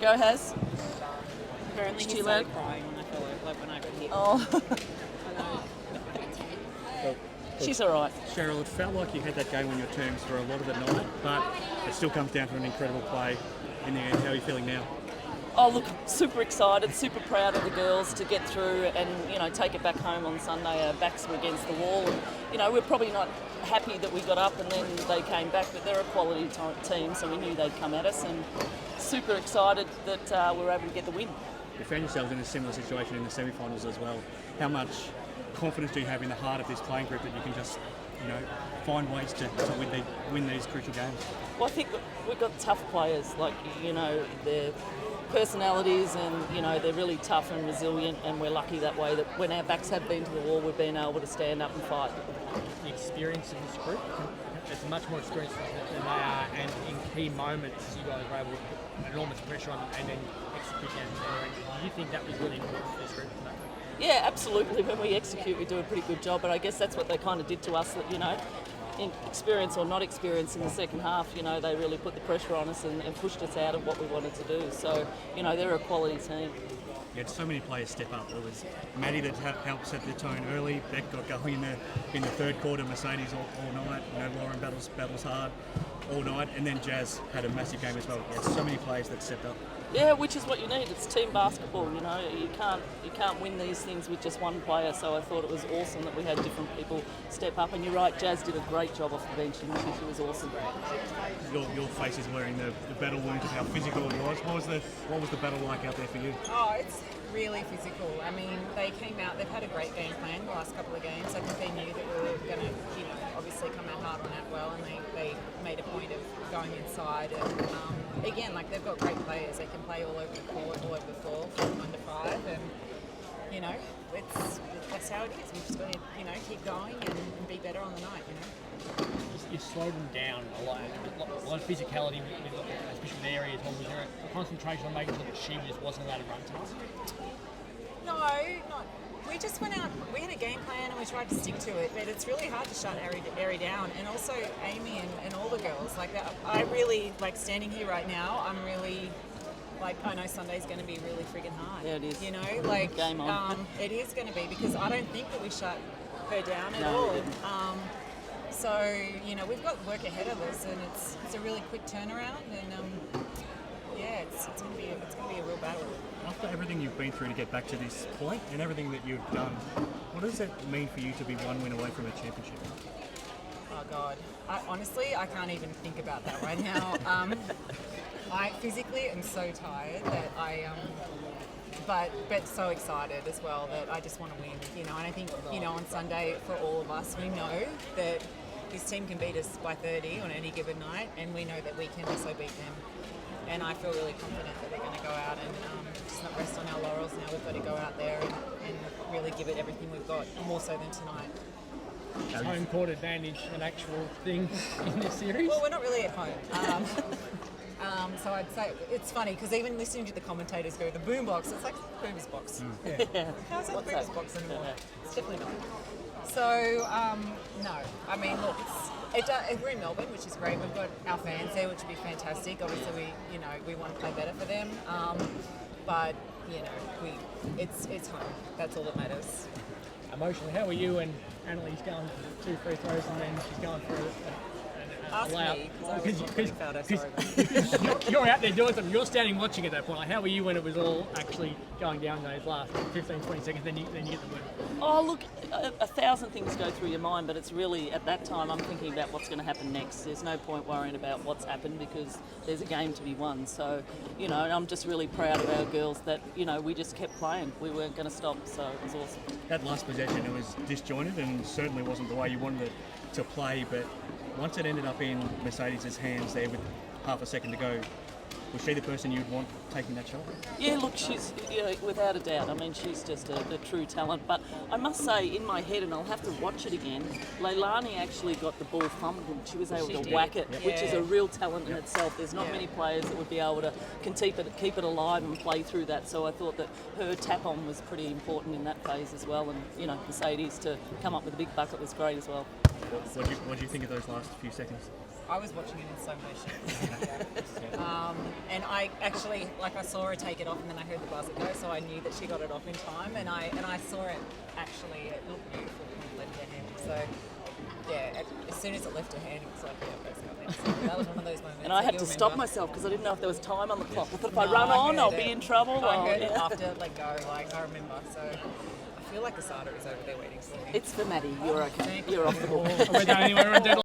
Go, Haz. Apparently he started crying when I fell over, like when I got hit. Oh, Well, she's all right. Cheryl, it felt like you had that game on your terms for a lot of the night, but it still comes down to an incredible play in the end. How are you feeling now? Oh, look, super excited, super proud of the girls to get through and, take it back home on Sunday. Our backs were against the wall. And, we're probably not happy that we got up and then they came back, but they're a quality team, so we knew they'd come at us, and super excited that we were able to get the win. You found yourselves in a similar situation in the semi-finals as well. How much confidence do you have in the heart of this playing group that you can just, find ways to win these crucial games? Well, I think we've got tough players, their personalities, and they're really tough and resilient, and we're lucky that way that when our backs have been to the wall, we've been able to stand up and fight. The experience of this group, it's much more experienced than they are, and in key moments you guys were able to put enormous pressure on them and then execute down there. And do you think that was really important for this group tonight? Yeah, absolutely. When we execute, we do a pretty good job, but I guess that's what they kind of did to us, that, in experience or not experience in the second half, they really put the pressure on us and pushed us out of what we wanted to do. So, they're a quality team. You had so many players step up. It was Maddie that helped set the tone early. Beck got going in the third quarter. Mercedes all night. Lauren battles hard all night, and then Jazz had a massive game as well. You had so many players that stepped up. Yeah, which is what you need. It's team basketball. You can't win these things with just one player. So I thought it was awesome that we had different people step up. And you're right, Jazz did a great job off the bench, and she was awesome. Your face is wearing the battle wounds of how physical it was. What was the battle like out there for you? Oh, it's really physical. I mean, they came out, they've had a great game plan the last couple of games. I think they knew that we were going to, obviously come out hard on Atwell, and they made a point of going inside. And again, they've got great players. They can play all over the court, all over the floor from 1 to 5. And, that's how it is. We've just got to, keep going and be better on the night, You slowed them down a lot of physicality, especially in the areas. Was there a concentration on making sure that she wasn't allowed to run tonight? No, not. We just went out, we had a game plan and we tried to stick to it, but it's really hard to shut Ari down, and also Amy and all the girls. I really, standing here right now, I'm really, I know Sunday's going to be really friggin' hard. Yeah, it is. Game on. It is going to be, because I don't think that we shut her down at all. So, we've got work ahead of us, and it's a really quick turnaround, and it's going to be a real battle. After everything you've been through to get back to this point and everything that you've done, what does it mean for you to be one win away from a championship? Oh God, honestly, I can't even think about that right now. I physically am so tired that but so excited as well that I just want to win, and I think, on Sunday for all of us, we know that this team can beat us by 30 on any given night, and we know that we can also beat them. And I feel really confident that we're going to go out and just not rest on our laurels now. We've got to go out there and really give it everything we've got, more so than tonight. Is home court advantage an actual thing in this series? Well, we're not really at home. So I'd say it's funny, because even listening to the commentators go, the boombox, it's like the Boomers box. Yeah. How's that the Boomers box anymore? It's definitely not. So, no. I mean, look, we're in Melbourne, which is great. We've got our fans there, which would be fantastic. Obviously, we want to play better for them. But, it's home. That's all that matters. Emotionally, how are you when Annalie's going for 2 free throws and then she's going for Ask me, because you're out there doing something. You're standing watching at that point. How were you when it was all actually going down those last 15, 20 seconds, then you get the win? Oh, look, 1,000 things go through your mind, but it's really, at that time, I'm thinking about what's going to happen next. There's no point worrying about what's happened, because there's a game to be won. So, I'm just really proud of our girls that, we just kept playing. We weren't going to stop, so it was awesome. That last possession, it was disjointed and certainly wasn't the way you wanted it to play, but once it ended up in Mercedes' hands there with half a second to go, was she the person you'd want taking that shot? Yeah, look, she's, without a doubt. I mean, she's just a true talent. But I must say, in my head, and I'll have to watch it again, Leilani actually got the ball fumbled and she was able to whack it, which is a real talent in itself. There's not many players that would be able to keep it alive and play through that. So I thought that her tap-on was pretty important in that phase as well. And, Mercedes to come up with a big bucket was great as well. What did you think of those last few seconds? I was watching it in slow motion. And I actually, I saw her take it off, and then I heard the buzzer go, so I knew that she got it off in time. And I saw it actually. It looked beautiful when it left her hand. So yeah, as soon as it left her hand, it was like, yeah, first go then. So that was one of those moments. And I had that to you'll stop remember. myself because I didn't know if there was time on the clock. I thought if I No, run I on, heard I'll it. be in trouble. I heard yeah. it after let go. I remember. So I feel like Asada is over there waiting for me. It's for Maddie. You're okay. Thank You're off the ball. We're done anyway. We're on deadline.